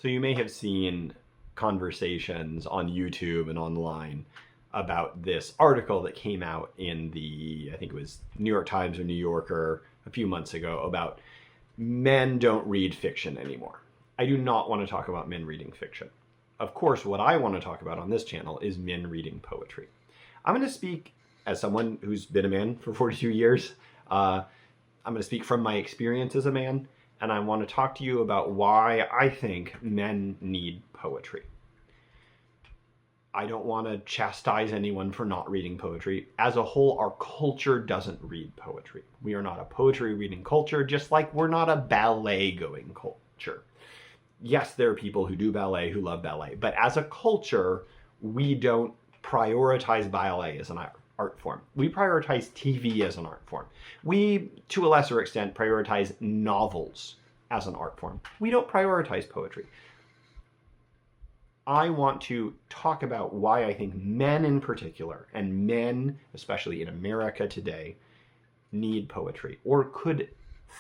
So you may have seen conversations on YouTube and online about this article that came out in the, I think it was New York Times or New Yorker a few months ago, about men don't read fiction anymore. I do not want to talk about men reading fiction. Of course, what I want to talk about on this channel is men reading poetry. I'm going to speak as someone who's been a man for 42 years. I'm going to speak from my experience as a man, and I want to talk to you about why I think men need poetry. I don't want to chastise anyone for not reading poetry. As a whole, our culture doesn't read poetry. We are not a poetry reading culture, just like we're not a ballet going culture. Yes, there are people who do ballet, who love ballet, but as a culture, we don't prioritize ballet as an art form. We prioritize TV as an art form. We, to a lesser extent, prioritize novels as an art form. We don't prioritize poetry. I want to talk about why I think men in particular, and men, especially in America today, need poetry, or could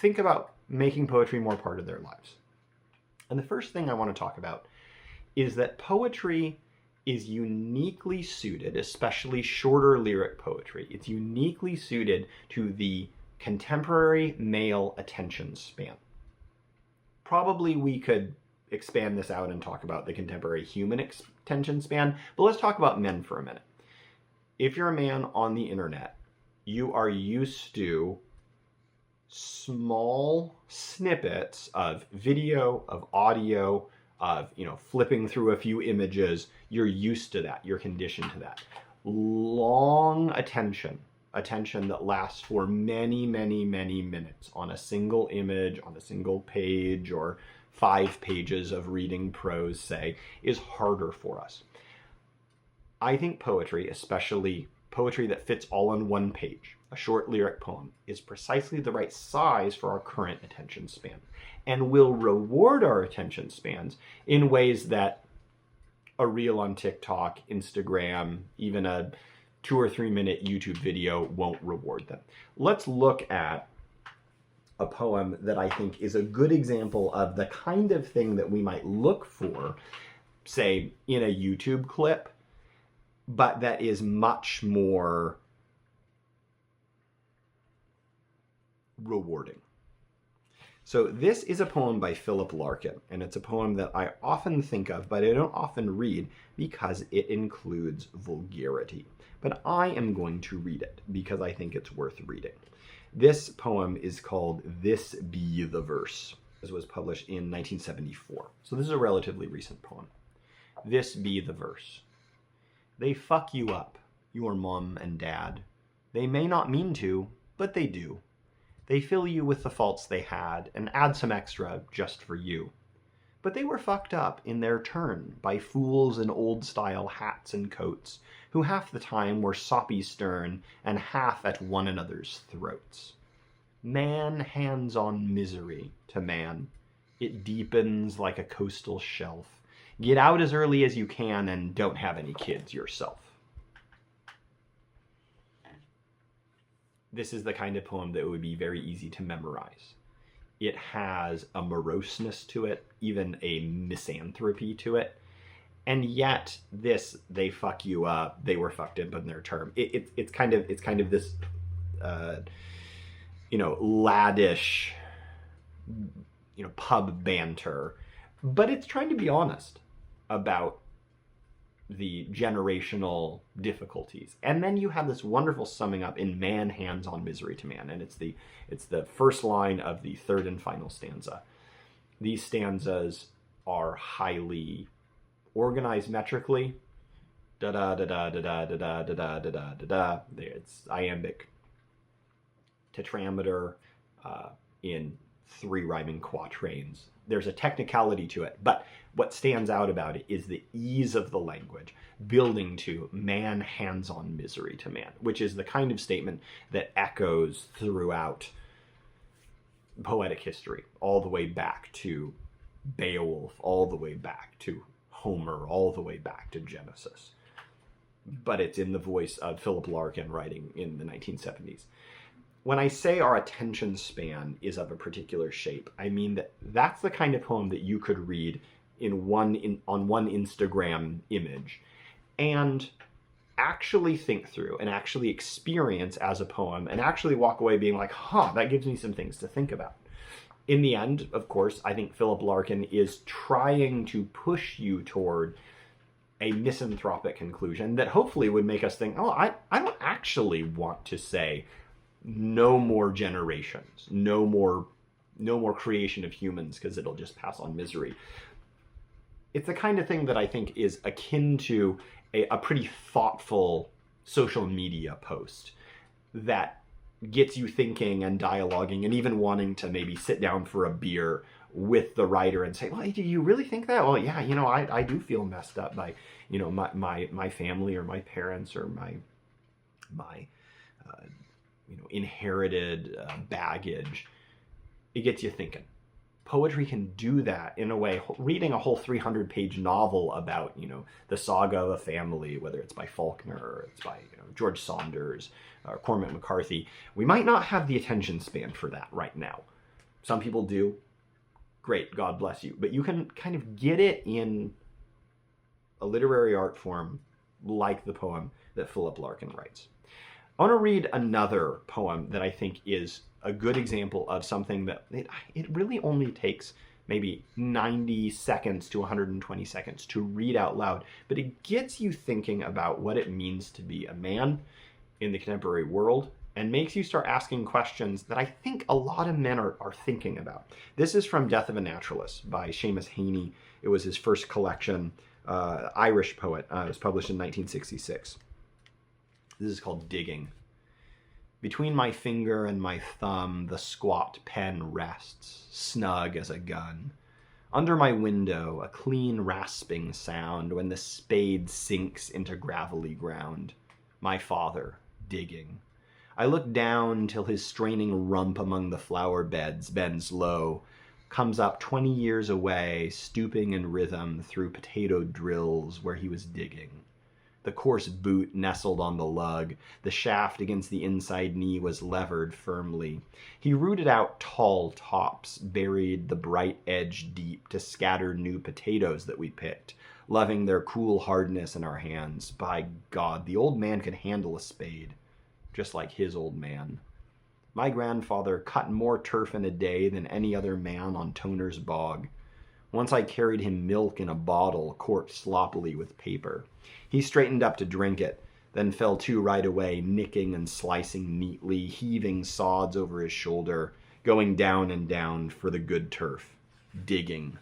think about making poetry more part of their lives. And the first thing I want to talk about is that poetry is uniquely suited, especially shorter lyric poetry, it's uniquely suited to the contemporary male attention span. Probably we could expand this out and talk about the contemporary human attention span, but let's talk about men for a minute. If you're a man on the internet, you are used to small snippets of video, of audio, of, flipping through a few images. You're used to that. You're conditioned to that. Long attention that lasts for many, many, many minutes on a single image, on a single page, or 5 pages of reading prose, say, is harder for us. I think poetry, especially poetry that fits all on one page, a short lyric poem, is precisely the right size for our current attention span, and will reward our attention spans in ways that a reel on TikTok, Instagram, even a 2 or 3 minute YouTube video won't reward them. Let's look at a poem that I think is a good example of the kind of thing that we might look for, say, in a YouTube clip, but that is much more rewarding. So this is a poem by Philip Larkin, and it's a poem that I often think of, but I don't often read because it includes vulgarity. But I am going to read it because I think it's worth reading. This poem is called This Be the Verse. This was published in 1974. So this is a relatively recent poem. This be the verse. They fuck you up, your mom and dad. They may not mean to, but they do. They fill you with the faults they had and add some extra just for you. But they were fucked up in their turn by fools in old-style hats and coats, who half the time were soppy stern and half at one another's throats. Man hands on misery to man. It deepens like a coastal shelf. Get out as early as you can and don't have any kids yourself. This is the kind of poem that would be very easy to memorize. It has a moroseness to it, even a misanthropy to it. And yet this, they fuck you up, they were fucked up in their term. It's kind of this, laddish, pub banter, but it's trying to be honest about the generational difficulties. And then you have this wonderful summing up in man hands on misery to man, and it's the first line of the third and final stanza. These stanzas are highly organized metrically. Da da da da da da da da da da da da da. It's iambic tetrameter in 3 rhyming quatrains. There's a technicality to it, but what stands out about it is the ease of the language, building to man hands on misery to man, which is the kind of statement that echoes throughout poetic history, all the way back to Beowulf, all the way back to Homer, all the way back to Genesis. But it's in the voice of Philip Larkin writing in the 1970s. When I say our attention span is of a particular shape, I mean that that's the kind of poem that you could read on one Instagram image, and actually think through and actually experience as a poem and actually walk away being like, that gives me some things to think about. In the end, of course, I think Philip Larkin is trying to push you toward a misanthropic conclusion that hopefully would make us think, I don't actually want to say no more generations, no more creation of humans, because it'll just pass on misery. It's the kind of thing that I think is akin to a pretty thoughtful social media post that gets you thinking and dialoguing and even wanting to maybe sit down for a beer with the writer and say, well, do you really think that? Well, yeah, I do feel messed up by, my family or my parents or my inherited baggage. It gets you thinking. Poetry can do that in a way. Reading a whole 300-page novel about, the saga of a family, whether it's by Faulkner or it's by, George Saunders or Cormac McCarthy, we might not have the attention span for that right now. Some people do. Great, God bless you. But you can kind of get it in a literary art form like the poem that Philip Larkin writes. I want to read another poem that I think is a good example of something that it really only takes maybe 90 seconds to 120 seconds to read out loud, but it gets you thinking about what it means to be a man in the contemporary world and makes you start asking questions that I think a lot of men are thinking about. This is from Death of a Naturalist by Seamus Heaney. It was his first collection, Irish poet. It was published in 1966. This is called Digging. Between my finger and my thumb, the squat pen rests, snug as a gun. Under my window, a clean rasping sound when the spade sinks into gravelly ground. My father, digging. I look down till his straining rump among the flower beds bends low, comes up 20 years away, stooping in rhythm through potato drills where he was digging. The coarse boot nestled on the lug. The shaft against the inside knee was levered firmly. He rooted out tall tops, buried the bright edge deep to scatter new potatoes that we picked, loving their cool hardness in our hands. By God, the old man could handle a spade, just like his old man. My grandfather cut more turf in a day than any other man on Toner's bog. Once I carried him milk in a bottle, corked sloppily with paper. He straightened up to drink it, then fell to right away, nicking and slicing neatly, heaving sods over his shoulder, going down and down for the good turf, digging.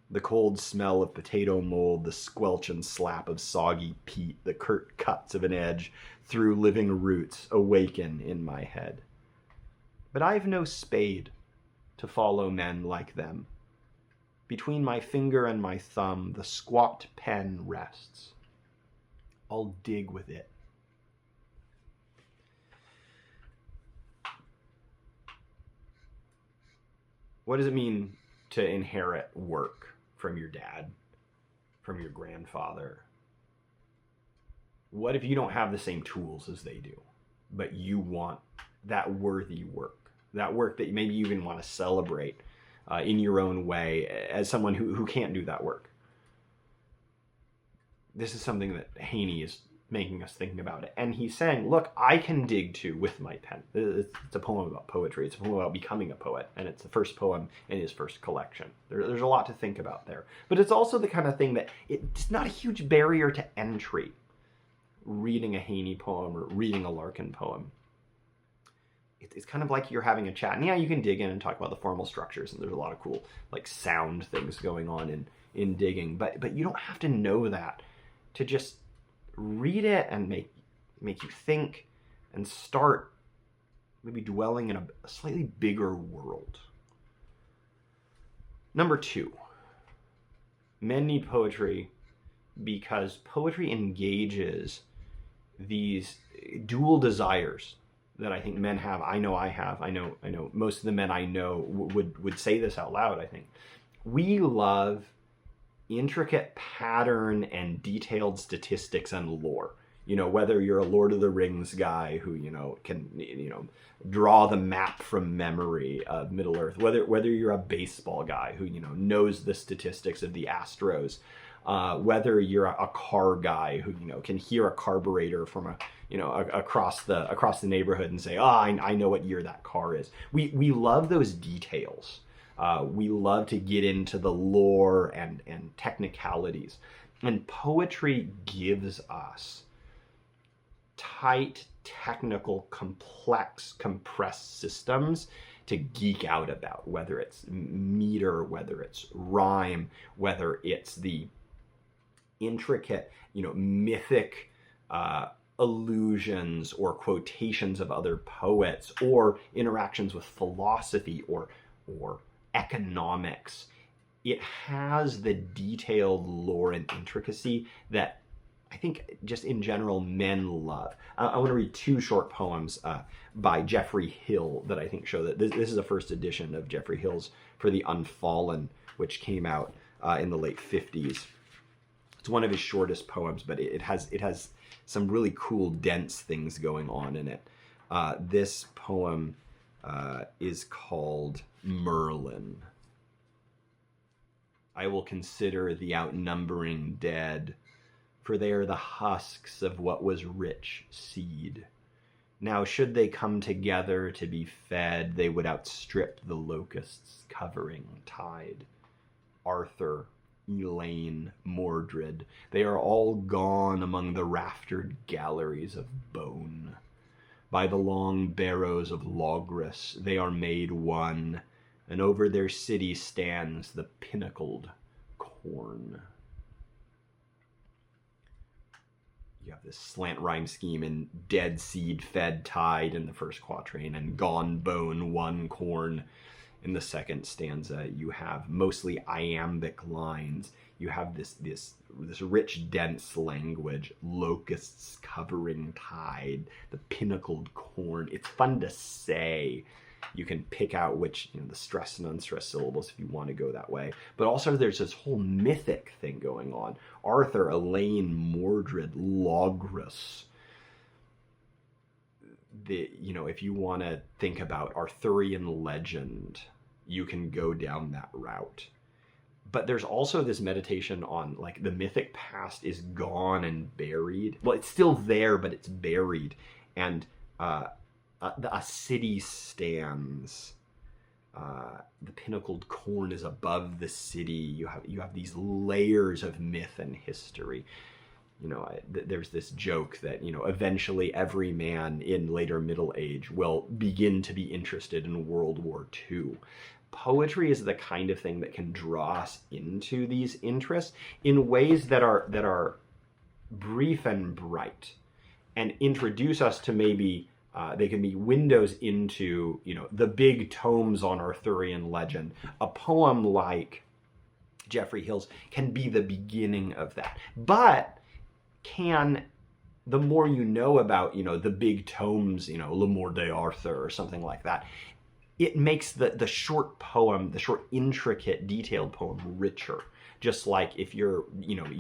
The cold smell of potato mold, the squelch and slap of soggy peat, the curt cuts of an edge through living roots awaken in my head. But I've no spade to follow men like them. Between my finger and my thumb, the squat pen rests. I'll dig with it. What does it mean to inherit work from your dad, from your grandfather? What if you don't have the same tools as they do, but you want that worthy work, that work that maybe you even want to celebrate in your own way as someone who can't do that work? This is something that Heaney is making us thinking about it. And he's saying, look, I can dig too with my pen. It's a poem about poetry. It's a poem about becoming a poet. And it's the first poem in his first collection. There's a lot to think about there. But it's also the kind of thing that it's not a huge barrier to entry, reading a Heaney poem or reading a Larkin poem. It's kind of like you're having a chat. And yeah, you can dig in and talk about the formal structures. And there's a lot of cool like sound things going on in digging. But you don't have to know that to just read it and make you think and start maybe dwelling in a slightly bigger world. Number 2, men need poetry because poetry engages these dual desires that I think men have. I know I have. I know most of the men I know would say this out loud, I think. We love intricate pattern and detailed statistics and lore. whether you're a Lord of the Rings guy who, can, draw the map from memory of Middle Earth, whether you're a baseball guy who, knows the statistics of the Astros, whether you're a car guy who, can hear a carburetor from across the neighborhood and say, I know what year that car is. We love those details. We love to get into the lore and technicalities. And poetry gives us tight, technical, complex, compressed systems to geek out about, whether it's meter, whether it's rhyme, whether it's the intricate, mythic allusions or quotations of other poets, or interactions with philosophy or economics. It has the detailed lore and intricacy that I think just in general men love. I want to read two short poems by Geoffrey Hill that I think show that this is the first edition of Geoffrey Hill's For the Unfallen, which came out in the late 50s. It's one of his shortest poems, but it has some really cool, dense things going on in it. This poem is called Merlin. I will consider the outnumbering dead, for they are the husks of what was rich seed. Now should they come together to be fed, they would outstrip the locusts covering tide. Arthur, Elaine, Mordred, they are all gone among the raftered galleries of bone. By the long barrows of Logris they are made one, and over their city stands the pinnacled corn. You have this slant rhyme scheme in dead seed fed tide in the first quatrain, and gone bone one corn in the second stanza. You have mostly iambic lines. You have this rich, dense language, locusts covering tide, the pinnacled corn. It's fun to say. You can pick out which, the stressed and unstressed syllables if you want to go that way. But also there's this whole mythic thing going on. Arthur, Elaine, Mordred, Logris. If you want to think about Arthurian legend, you can go down that route. But there's also this meditation on, like, the mythic past is gone and buried. Well, it's still there, but it's buried. And a city stands. The pinnacled corn is above the city. You have these layers of myth and history. There's this joke that, eventually every man in later middle age will begin to be interested in World War II. Poetry is the kind of thing that can draw us into these interests in ways that are brief and bright, and introduce us to maybe they can be windows into, the big tomes on Arthurian legend. A poem like Geoffrey Hill's can be the beginning of that. But the more you know about, the big tomes, Le Morte d'Arthur or something like that, it makes the short poem, the short, intricate, detailed poem richer. Just like if you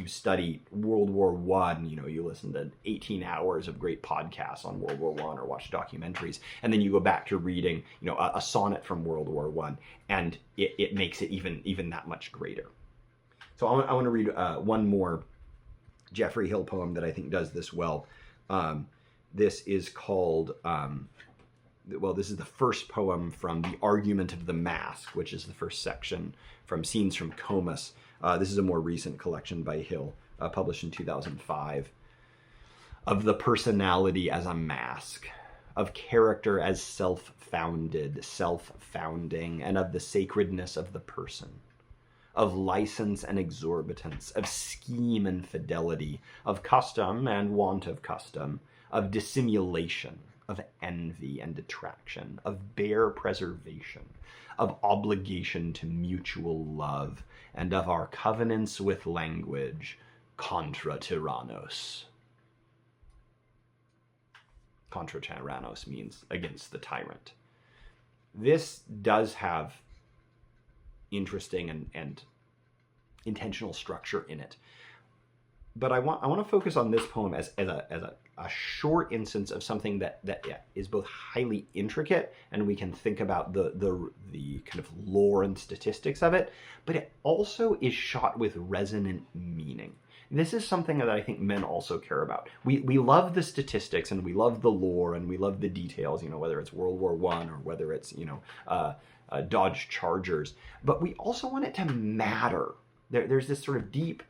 study World War I, you listen to 18 hours of great podcasts on World War I or watch documentaries, and then you go back to reading, a sonnet from World War I, and it makes it even that much greater. So I want to read one more Geoffrey Hill poem that I think does this well. This is called, this is the first poem from The Argument of the Mask, which is the first section from Scenes from Comus. This is a more recent collection by Hill, published in 2005. Of the personality as a mask, of character as self-founded, self-founding, and of the sacredness of the person, of license and exorbitance, of scheme and fidelity, of custom and want of custom, of dissimulation, of envy and detraction, of bare preservation, of obligation to mutual love, and of our covenants with language contra tyrannos. Contra tyrannos means against the tyrant. This does have interesting and intentional structure in it. but I want to focus on this poem as a short instance of something that is both highly intricate, and we can think about the kind of lore and statistics of it, but it also is shot with resonant meaning. This is something that I think men also care about. We love the statistics, and we love the lore, and we love the details, whether it's World War I or whether it's, Dodge Chargers, but we also want it to matter. There's this sort of deep,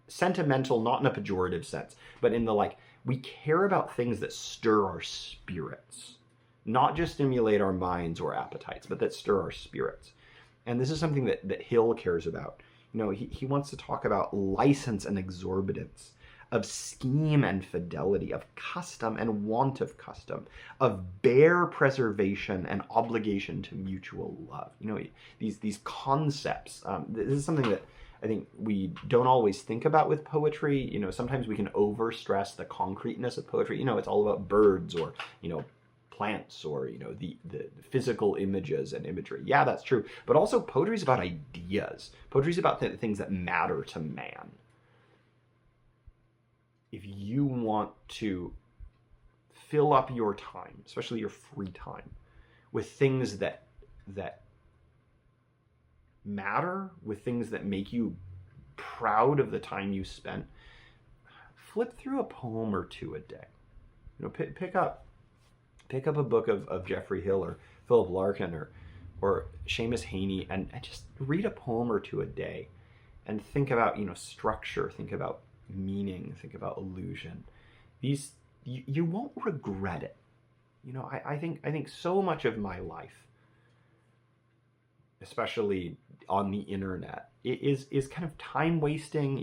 sentimental, not in a pejorative sense, but in the we care about things that stir our spirits, not just stimulate our minds or appetites, but that stir our spirits. And this is something that Hill cares about. He wants to talk about license and exorbitance, of scheme and fidelity, of custom and want of custom, of bare preservation and obligation to mutual love. These concepts. This is something that I think we don't always think about with poetry. Sometimes we can overstress the concreteness of poetry. It's all about birds or, plants or, the physical images and imagery. Yeah, that's true. But also poetry is about ideas. Poetry is about things that matter to man. If you want to fill up your time, especially your free time, with things that matter, with things that make you proud of the time you spent, flip through a poem or two a day. Pick up a book of Geoffrey Hill or Philip Larkin or Seamus Heaney, and just read a poem or two a day, and think about structure, think about meaning, think about illusion. These you won't regret it. I think so much of my life, especially on the internet, is kind of time wasting.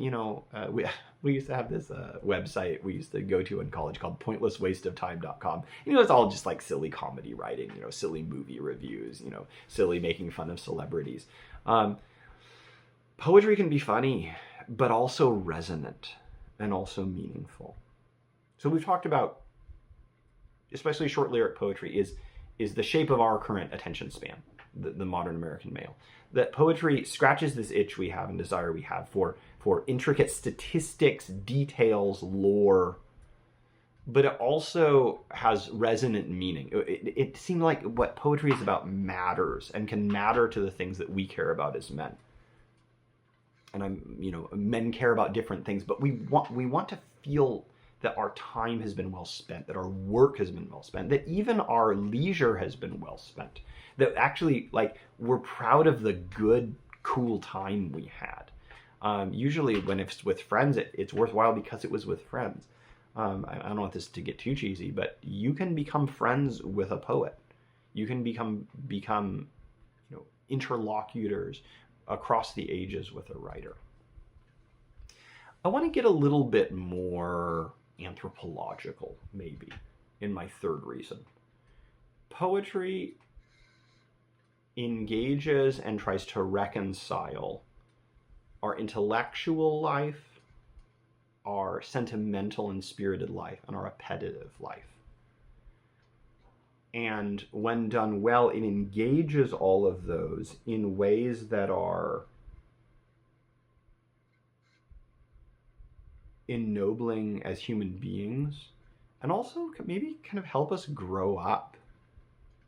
We used to have this website we used to go to in college called pointlesswasteoftime.com. It's all just silly comedy writing, silly movie reviews, silly making fun of celebrities. Poetry can be funny, but also resonant and also meaningful. So we've talked about, especially short lyric poetry, is the shape of our current attention span, the modern American male. That poetry scratches this itch we have and desire we have for intricate statistics, details, lore, but it also has resonant meaning. It seemed like what poetry is about matters and can matter to the things that we care about as men. And men care about different things, but we want to feel that our time has been well spent, that our work has been well spent, that even our leisure has been well spent, that actually we're proud of the good, cool time we had. Usually when it's with friends, it's worthwhile because it was with friends. I don't want this to get too cheesy, but you can become friends with a poet. You can become interlocutors across the ages with a writer. I want to get a little bit more anthropological, maybe, in my third reason. Poetry engages and tries to reconcile our intellectual life, our sentimental and spirited life, and our appetitive life. And when done well, it engages all of those in ways that are ennobling as human beings, and also maybe kind of help us grow up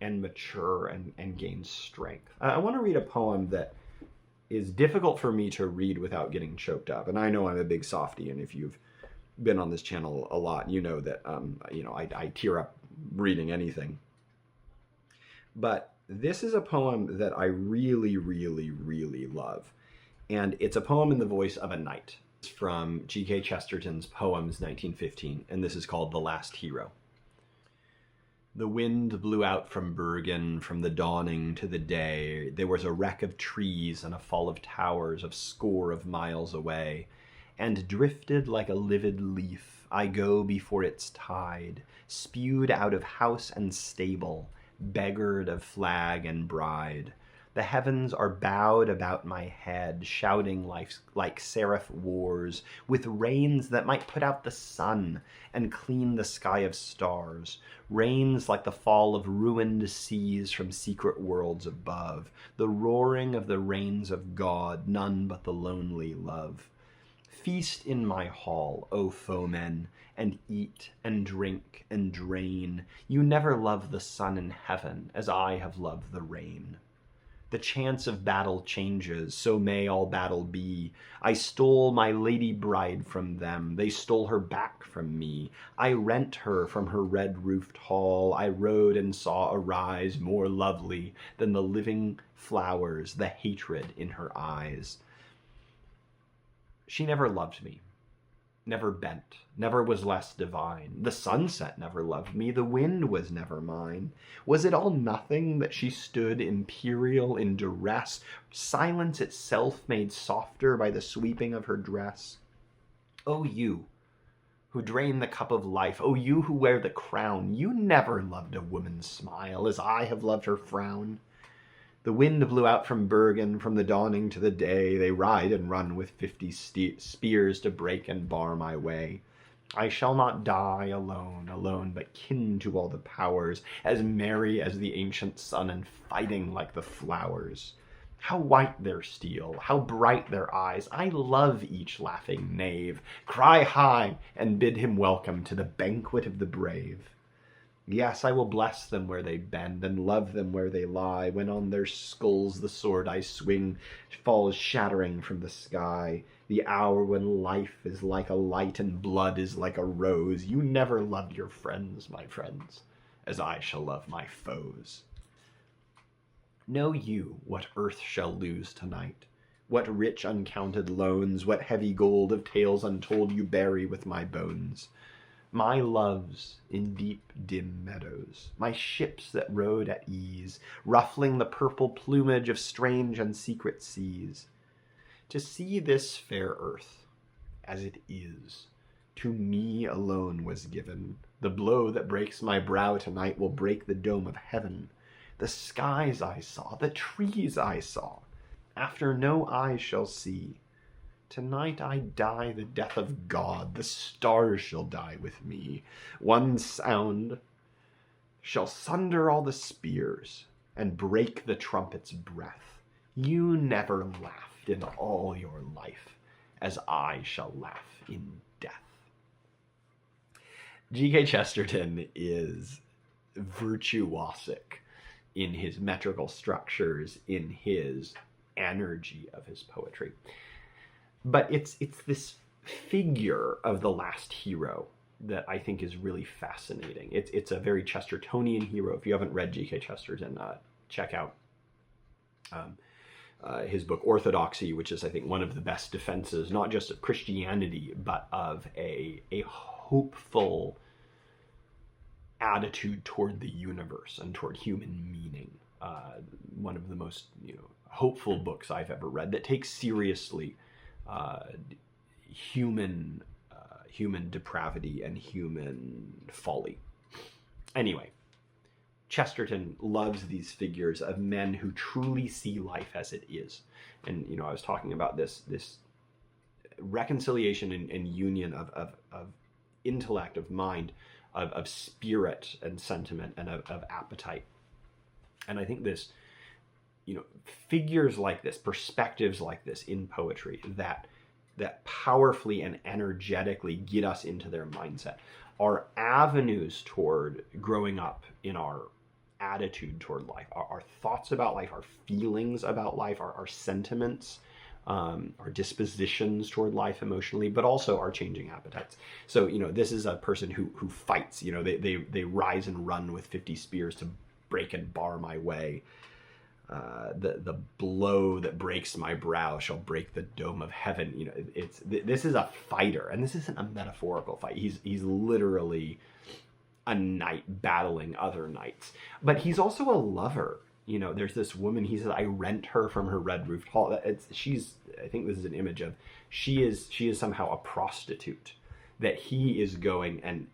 and mature and gain strength. I want to read a poem that is difficult for me to read without getting choked up. And I know I'm a big softie, and if you've been on this channel a lot, you know that I tear up reading anything. But this is a poem that I really, really, really love. And it's a poem in the voice of a knight. It's from G.K. Chesterton's Poems, 1915, and this is called The Last Hero. The wind blew out from Bergen, from the dawning to the day. There was a wreck of trees and a fall of towers of score of miles away. And drifted like a livid leaf, I go before its tide, spewed out of house and stable, beggared of flag and bride. The heavens are bowed about my head, shouting like seraph wars, with rains that might put out the sun and clean the sky of stars, rains like the fall of ruined seas from secret worlds above, the roaring of the rains of God, none but the lonely love. Feast in my hall, O foemen, and eat and drink and drain. You never loved the sun in heaven as I have loved the rain. The chance of battle changes, so may all battle be. I stole my lady bride from them, they stole her back from me. I rent her from her red-roofed hall, I rode and saw arise more lovely than the living flowers, the hatred in her eyes. She never loved me, never bent, never was less divine. The sunset never loved me, the wind was never mine. Was it all nothing that she stood imperial in duress, silence itself made softer by the sweeping of her dress? O you, who drain the cup of life, O you who wear the crown, you never loved a woman's smile as I have loved her frown. The wind blew out from Bergen, from the dawning to the day. They ride and run with 50 spears to break and bar my way. I shall not die alone, alone, but kin to all the powers, as merry as the ancient sun and fighting like the flowers. How white their steel, how bright their eyes. I love each laughing knave. Cry high and bid him welcome to the banquet of the brave. Yes, I will bless them where they bend, and love them where they lie, when on their skulls the sword I swing falls shattering from the sky. The hour when life is like a light and blood is like a rose. You never loved your friends, my friends, as I shall love my foes. Know you what earth shall lose tonight? What rich uncounted loans, what heavy gold of tales untold you bury with my bones? My loves in deep, dim meadows, my ships that rode at ease, ruffling the purple plumage of strange and secret seas. To see this fair earth as it is, to me alone was given. The blow that breaks my brow tonight will break the dome of heaven. The skies I saw, the trees I saw, after no eye shall see. Tonight I die the death of God, the stars shall die with me. One sound shall sunder all the spears and break the trumpet's breath. You never laughed in all your life as I shall laugh in death. G.K. Chesterton is virtuosic in his metrical structures, in his energy of his poetry. But it's this figure of the last hero that I think is really fascinating. It's a very Chestertonian hero. If you haven't read G.K. Chesterton, check out his book Orthodoxy, which is, I think, one of the best defenses, not just of Christianity, but of a hopeful attitude toward the universe and toward human meaning. One of the most hopeful books I've ever read that takes seriously human depravity and human folly. Anyway, Chesterton loves these figures of men who truly see life as it is. And I was talking about this reconciliation and union of intellect, of mind, of spirit and sentiment, and of appetite. And I think this figures like this, perspectives like this in poetry that powerfully and energetically get us into their mindset are avenues toward growing up in our attitude toward life, our thoughts about life, our feelings about life, our sentiments, our dispositions toward life emotionally, but also our changing appetites. So, this is a person who fights. They rise and run with 50 spears to break and bar my way. The blow that breaks my brow shall break the dome of heaven. This is a fighter, and this isn't a metaphorical fight. He's literally a knight battling other knights, but he's also a lover. There's this woman. He says, "I rent her from her red-roofed hall." I think this is an image of she is somehow a prostitute that he is going and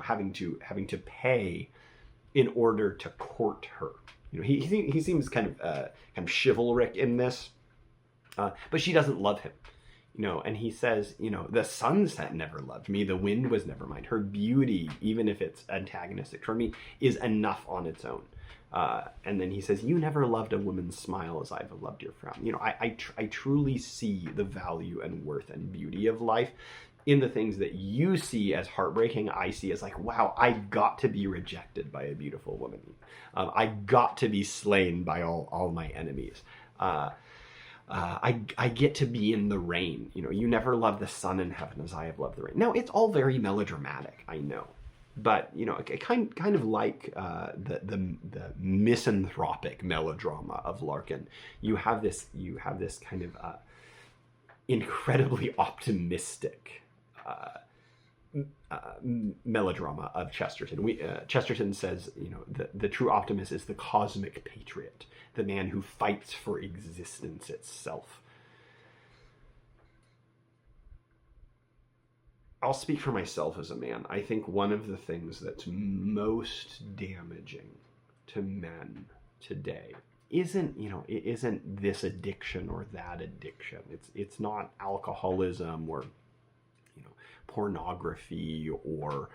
having to pay in order to court her. He seems kind of chivalric in this, but she doesn't love him. And he says, the sunset never loved me, the wind was never mine. Her beauty, even if it's antagonistic toward me, is enough on its own. And then he says, you never loved a woman's smile as I've loved your frown. I truly see the value and worth and beauty of life in the things that you see as heartbreaking. I see as like, wow, I got to be rejected by a beautiful woman. I got to be slain by all my enemies. I get to be in the rain. You never loved the sun in heaven as I have loved the rain. Now, it's all very melodramatic, I know. But, kind of like the misanthropic melodrama of Larkin. You have this kind of incredibly optimistic melodrama of Chesterton. Chesterton says, the true optimist is the cosmic patriot, the man who fights for existence itself. I'll speak for myself as a man. I think one of the things that's most damaging to men today isn't this addiction or that addiction. It's not alcoholism or pornography or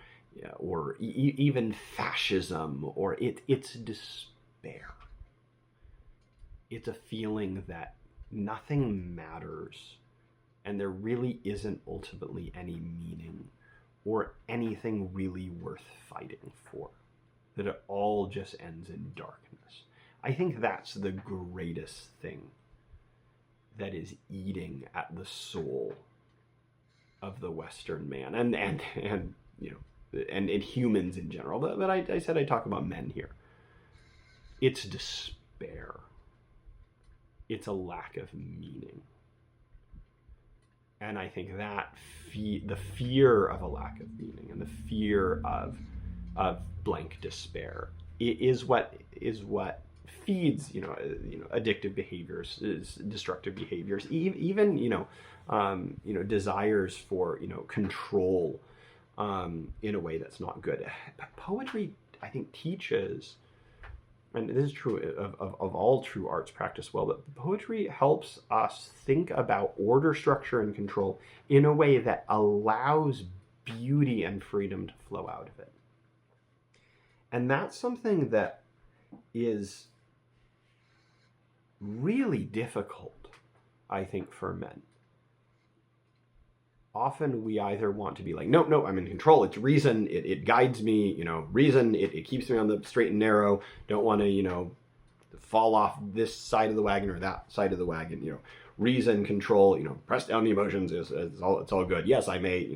even fascism, or it's despair. It's a feeling that nothing matters and there really isn't ultimately any meaning or anything really worth fighting for, that it all just ends in darkness. I think that's the greatest thing that is eating at the soul of the Western man and humans in general. But I said I'd talk about men here. It's despair. It's a lack of meaning. And I think that the fear of a lack of meaning and the fear of blank despair is what feeds addictive behaviors, is destructive behaviors, even desires for control in a way that's not good. Poetry, I think, teaches, and this is true of all true arts practiced well, but poetry helps us think about order, structure, and control in a way that allows beauty and freedom to flow out of it. And that's something that is really difficult, I think, for men. Often we either want to be like, no, I'm in control. It's reason. It guides me, reason. It keeps me on the straight and narrow. Don't want to, fall off this side of the wagon or that side of the wagon. Reason, control, press down the emotions. It's all good. Yes, I may,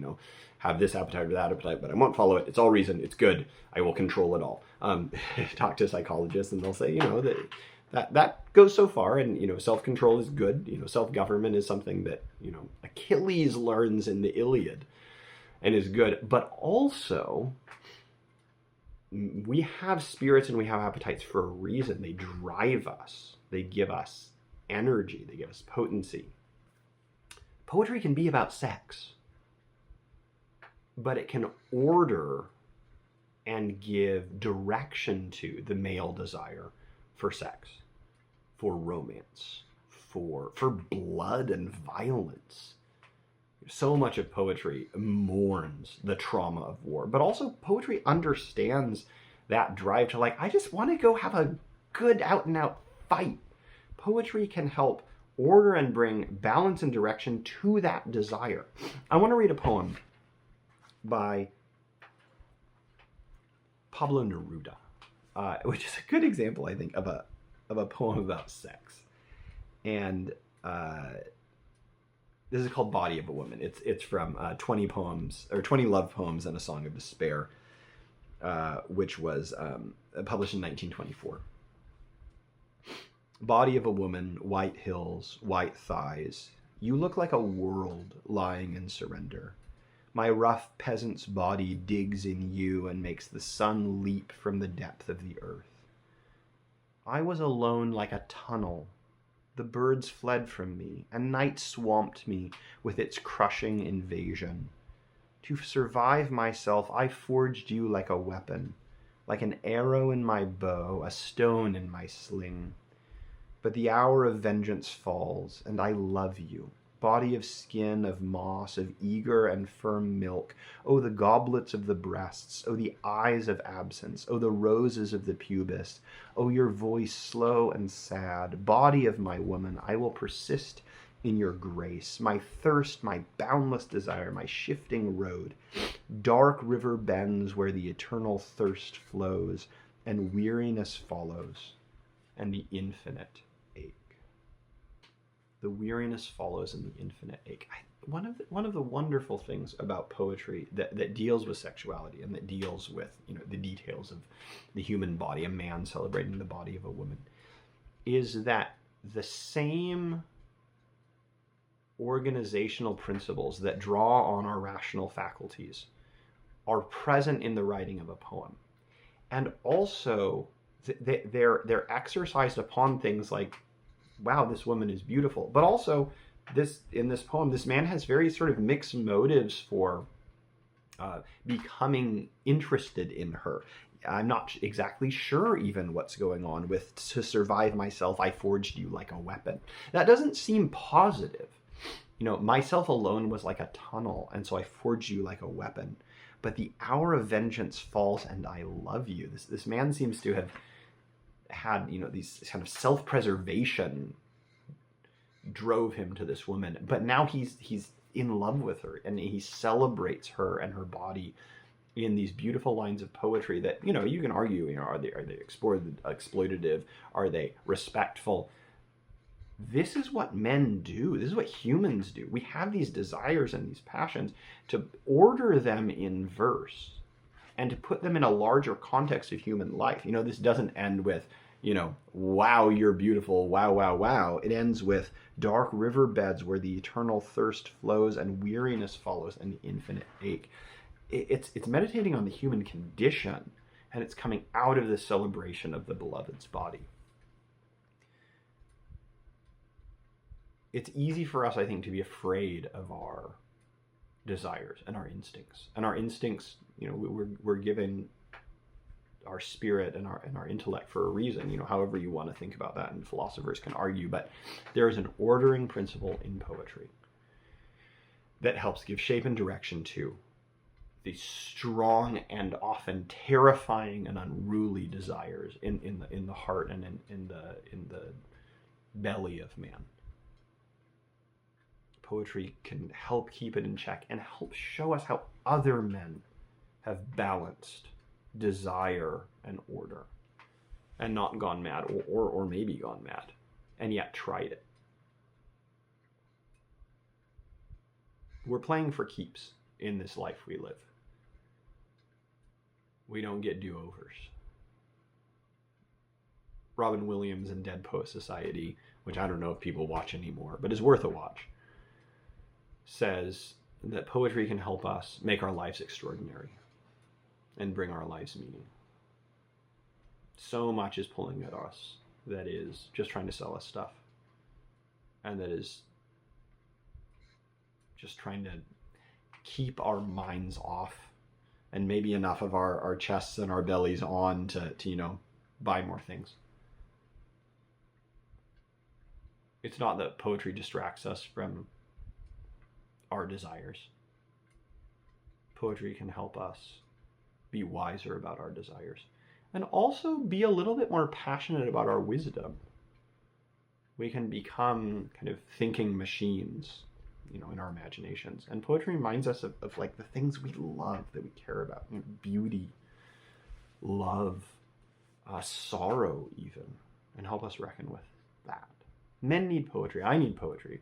have this appetite or that appetite, but I won't follow it. It's all reason. It's good. I will control it all. Talk to psychologists and they'll say, that goes so far, and self-control is good. Self-government is something that Achilles learns in the Iliad and is good. But also, we have spirits and we have appetites for a reason. They drive us. They give us energy. They give us potency. Poetry can be about sex, but it can order and give direction to the male desire for sex, for romance, for blood and violence. So much of poetry mourns the trauma of war, but also poetry understands that drive to I just want to go have a good out and out fight. Poetry can help order and bring balance and direction to that desire. I want to read a poem by Pablo Neruda, which is a good example, I think, of a poem about sex. And this is called Body of a Woman. It's from 20 poems, or 20 love poems and a song of despair, which was published in 1924. Body of a woman, white hills, white thighs. You look like a world lying in surrender. My rough peasant's body digs in you and makes the sun leap from the depth of the earth. I was alone like a tunnel. The birds fled from me, and night swamped me with its crushing invasion. To survive myself, I forged you like a weapon, like an arrow in my bow, a stone in my sling. But the hour of vengeance falls, and I love you, body of skin, of moss, of eager and firm milk. Oh, the goblets of the breasts. Oh, the eyes of absence. Oh, the roses of the pubis. Oh, your voice slow and sad. Body of my woman, I will persist in your grace. My thirst, my boundless desire, my shifting road. Dark river bends where the eternal thirst flows, and weariness follows, and the infinite ache. The weariness follows and the infinite ache. One of the wonderful things about poetry that deals with sexuality and that deals with, the details of the human body, a man celebrating the body of a woman, is that the same organizational principles that draw on our rational faculties are present in the writing of a poem. And also they're exercised upon things like, wow, this woman is beautiful. But also, in this poem, this man has very sort of mixed motives for becoming interested in her. I'm not exactly sure even what's going on with, to survive myself, I forged you like a weapon. That doesn't seem positive. Myself alone was like a tunnel, and so I forged you like a weapon. But the hour of vengeance falls, and I love you. This man seems to have had, these kind of self-preservation drove him to this woman. But now he's in love with her, and he celebrates her and her body in these beautiful lines of poetry that, you can argue, are they exploitative? Are they respectful? This is what men do. This is what humans do. We have these desires and these passions. To order them in verse and to put them in a larger context of human life. This doesn't end with, wow, you're beautiful, wow, wow, wow. It ends with dark riverbeds where the eternal thirst flows and weariness follows and the infinite ache. It's meditating on the human condition, and it's coming out of the celebration of the beloved's body. It's easy for us, I think, to be afraid of our desires and our instincts. And our instincts, we're given our spirit and our intellect for a reason, however you want to think about that, and philosophers can argue, but there is an ordering principle in poetry that helps give shape and direction to the strong and often terrifying and unruly desires in the heart and in the belly of man. Poetry can help keep it in check and help show us how other men have balanced desire and order and not gone mad, or maybe gone mad, and yet tried it. We're playing for keeps in this life we live. We don't get do-overs. Robin Williams in Dead Poet Society, which I don't know if people watch anymore, but is worth a watch, says that poetry can help us make our lives extraordinary and bring our lives meaning. So much is pulling at us that is just trying to sell us stuff, and that is just trying to keep our minds off and maybe enough of our chests and our bellies on to buy more things. It's not that poetry distracts us from our desires. Poetry can help us be wiser about our desires and also be a little bit more passionate about our wisdom. We can become kind of thinking machines, in our imaginations. And poetry reminds us of like the things we love, that we care about, beauty, love, sorrow even, and help us reckon with that. Men need poetry. I need poetry.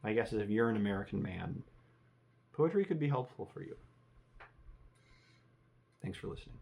My guess is if you're an American man, poetry could be helpful for you. Thanks for listening.